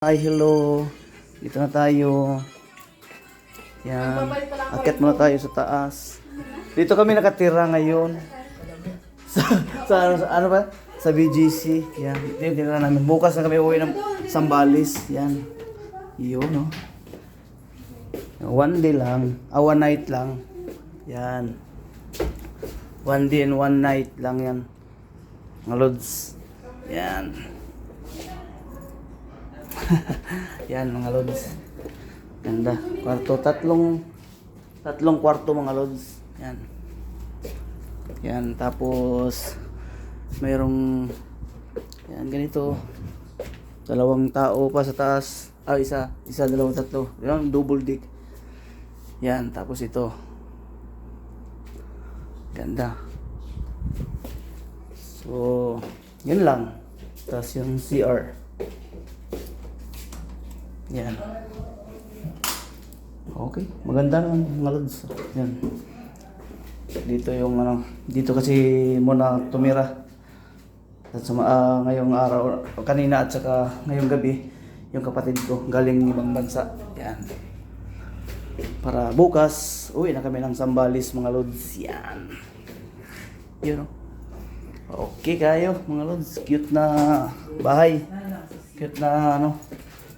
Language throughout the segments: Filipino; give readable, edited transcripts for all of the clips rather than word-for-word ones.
Hi, hello. Dito na tayo. Yan. Akit muna tayo sa taas. Dito kami nakatira ngayon. Ano ba? Sa BGC. Yan. Dito yung tinira namin. Bukas na kami uwi ng Sambales. Yan. Yun, no? One day lang. One night lang. Yan. One day and one night lang yan. Mga lods. Yan. Yan mga lods. Ganda. Kwarto. Tatlong kwarto mga lods. Yan. Yan. Tapos mayroong yan ganito. Dalawang tao pa sa taas. Isa, dalawang, tatlo. Yan, double deck. Yan. Tapos ito. Ganda. So, yun lang. Tapos yung CR. Yan. Okay, maganda naman mga lods. Yan. Dito yung dito kasi muna tumira. At ngayong araw, kanina at saka ngayong gabi, yung kapatid ko galing ibang bansa. Yan. Para bukas, uwi na kami ng Sambales mga lods. Yan. Yun, okay kayo mga lods. Cute na bahay. Cute na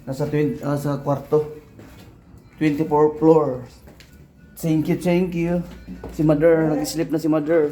nasa sa kwarto. 24 floor. Thank you. Si Mother, nag-sleep na si Mother.